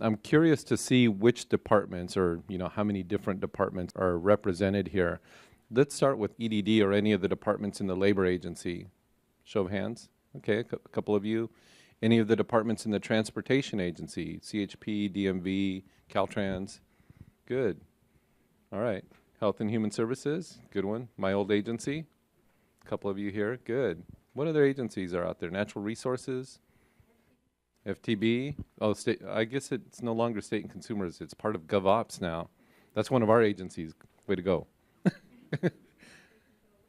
I'm curious to see which departments or, how many different departments are represented here. Let's start with EDD or any of the departments in the labor agency. Show of hands. Okay, a couple of you. Any of the departments in the transportation agency, CHP, DMV, Caltrans? Good. All right. Health and Human Services, good one. My old agency, a couple of you here, good. What other agencies are out there? Natural Resources, FTB. Oh, I guess it's no longer State and Consumers. It's part of GovOps now. That's one of our agencies. Way to go.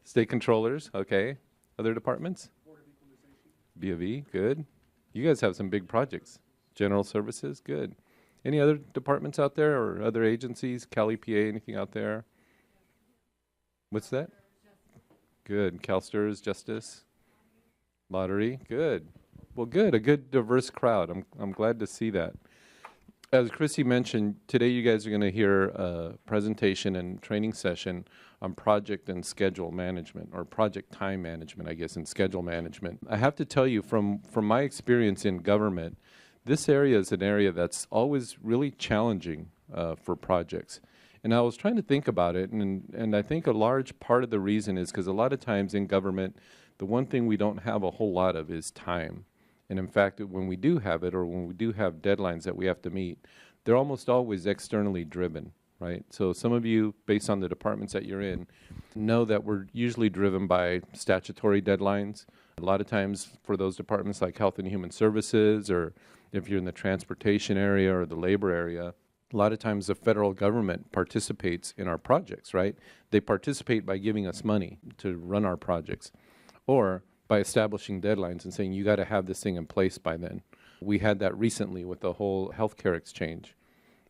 State Controllers, okay. Other departments? B of E, good. You guys have some big projects. General Services, good. Any other departments out there or other agencies? Cal EPA, anything out there? What's that? Good. CalSTRS, Justice, Lottery, good. Well, good. A good diverse crowd. I'm glad to see that. As Chrissy mentioned, today you guys are going to hear a presentation and training session on project and schedule management, or project time management, I guess, and schedule management. I have to tell you, from my experience in government, this area is an area that's always really challenging for projects. And I was trying to think about it, and I think a large part of the reason is because a lot of times in government, the one thing we don't have a whole lot of is time. And in fact, when we do have it, or when we do have deadlines that we have to meet, they're almost always externally driven, right? So some of you, based on the departments that you're in, know that we're usually driven by statutory deadlines. A lot of times for those departments like Health and Human Services, or if you're in the transportation area or the labor area, a lot of times the federal government participates in our projects, right? They participate by giving us money to run our projects, or by establishing deadlines and saying, you got to have this thing in place by then. We had that recently with the whole healthcare exchange,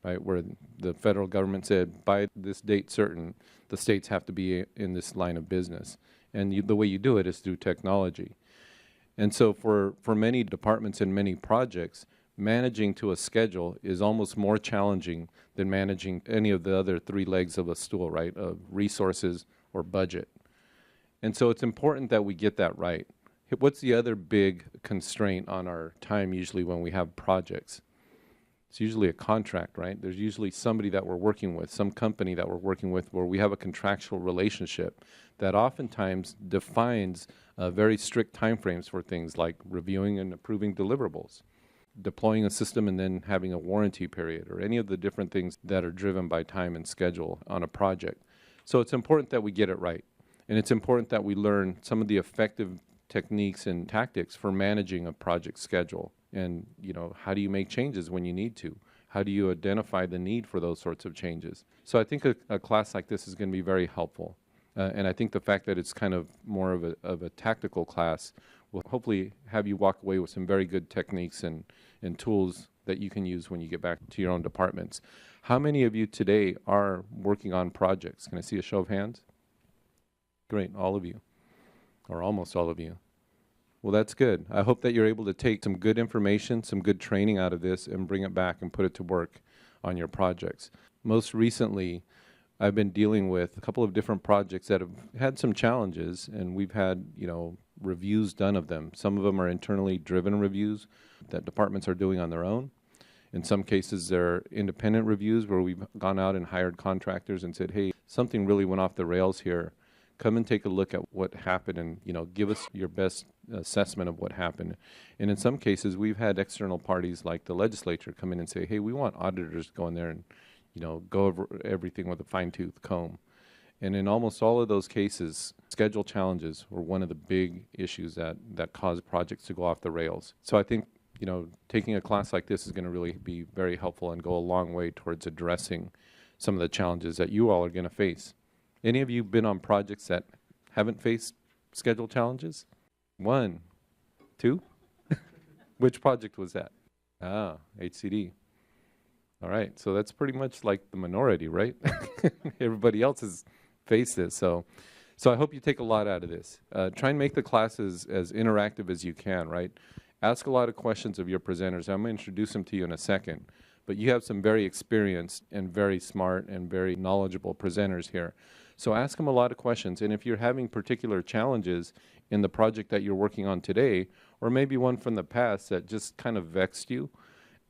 right, where the federal government said, by this date certain, the states have to be in this line of business. And the way you do it is through technology. And so for many departments and many projects, managing to a schedule is almost more challenging than managing any of the other three legs of a stool, right, of resources or budget. And so it's important that we get that right. What's the other big constraint on our time usually when we have projects? It's usually a contract, right? There's usually somebody that we're working with, some company that we're working with where we have a contractual relationship that oftentimes defines very strict timeframes for things like reviewing and approving deliverables, deploying a system and then having a warranty period, or any of the different things that are driven by time and schedule on a project. So it's important that we get it right. And it's important that we learn some of the effective techniques and tactics for managing a project schedule. And, how do you make changes when you need to? How do you identify the need for those sorts of changes? So I think a class like this is going to be very helpful. And I think the fact that it's kind of more of a tactical class will hopefully have you walk away with some very good techniques and tools that you can use when you get back to your own departments. How many of you today are working on projects? Can I see a show of hands? Great, all of you, or almost all of you. Well, that's good. I hope that you're able to take some good information, some good training out of this, and bring it back and put it to work on your projects. Most recently, I've been dealing with a couple of different projects that have had some challenges, and we've had, reviews done of them. Some of them are internally driven reviews that departments are doing on their own. In some cases, they're independent reviews where we've gone out and hired contractors and said, hey, something really went off the rails here. Come and take a look at what happened and, give us your best assessment of what happened. And in some cases, we've had external parties like the legislature come in and say, hey, we want auditors to go in there and, go over everything with a fine-tooth comb. And in almost all of those cases, schedule challenges were one of the big issues that caused projects to go off the rails. So I think, taking a class like this is going to really be very helpful and go a long way towards addressing some of the challenges that you all are going to face. Any of you been on projects that haven't faced schedule challenges? 1, 2? Which project was that? HCD. All right, so that's pretty much like the minority, right? Everybody else has faced this. So I hope you take a lot out of this. Try and make the classes as interactive as you can, right? Ask a lot of questions of your presenters. I'm going to introduce them to you in a second. But you have some very experienced and very smart and very knowledgeable presenters here. So ask them a lot of questions. And if you're having particular challenges in the project that you're working on today, or maybe one from the past that just kind of vexed you,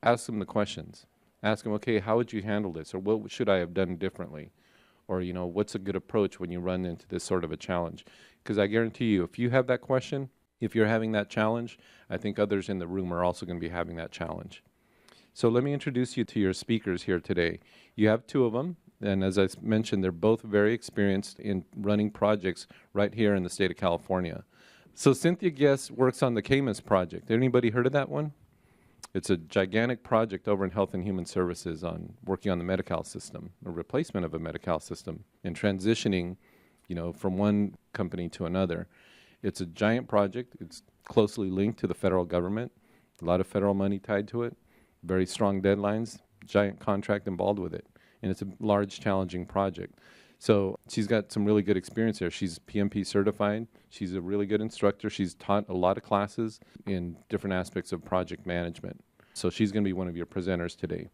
ask them the questions. Ask them, okay, how would you handle this? Or what should I have done differently? Or, you know, what's a good approach when you run into this sort of a challenge? Because I guarantee you, if you have that question, if you're having that challenge, I think others in the room are also going to be having that challenge. So let me introduce you to your speakers here today. You have two of them, and as I mentioned, they're both very experienced in running projects right here in the state of California. So Cynthia Guest works on the CAMUS project. Anybody heard of that one? It's a gigantic project over in Health and Human Services on working on the Medi-Cal system, a replacement of a Medi-Cal system, and transitioning, you know, from one company to another. It's a giant project. It's closely linked to the federal government, a lot of federal money tied to it, very strong deadlines, giant contract involved with it, and it's a large, challenging project. So she's got some really good experience there. She's PMP certified. She's a really good instructor. She's taught a lot of classes in different aspects of project management. So she's going to be one of your presenters today.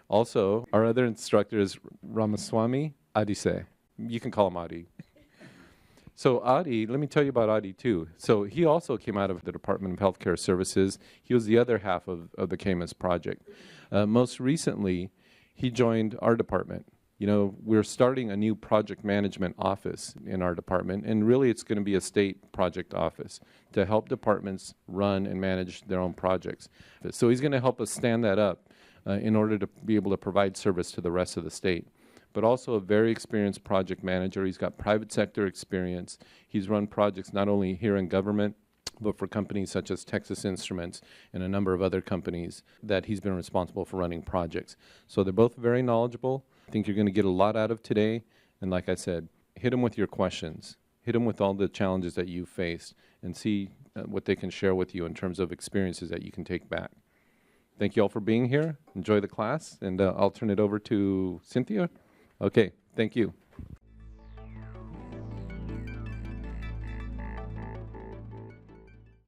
Also, our other instructor is Ramaswamy Adise. You can call him Adi. So Adi, let me tell you about Adi too. So he also came out of the Department of Healthcare Services. He was the other half of the CAMUS project. Most recently, he joined our department. You know, we're starting a new project management office in our department, and really it's going to be a state project office to help departments run and manage their own projects. So he's going to help us stand that up in order to be able to provide service to the rest of the state. But also a very experienced project manager. He's got private sector experience. He's run projects not only here in government, but for companies such as Texas Instruments and a number of other companies that he's been responsible for running projects. So they're both very knowledgeable. I think you're going to get a lot out of today. And like I said, hit them with your questions. Hit them with all the challenges that you've faced and see what they can share with you in terms of experiences that you can take back. Thank you all for being here. Enjoy the class. And I'll turn it over to Cynthia. Okay, thank you.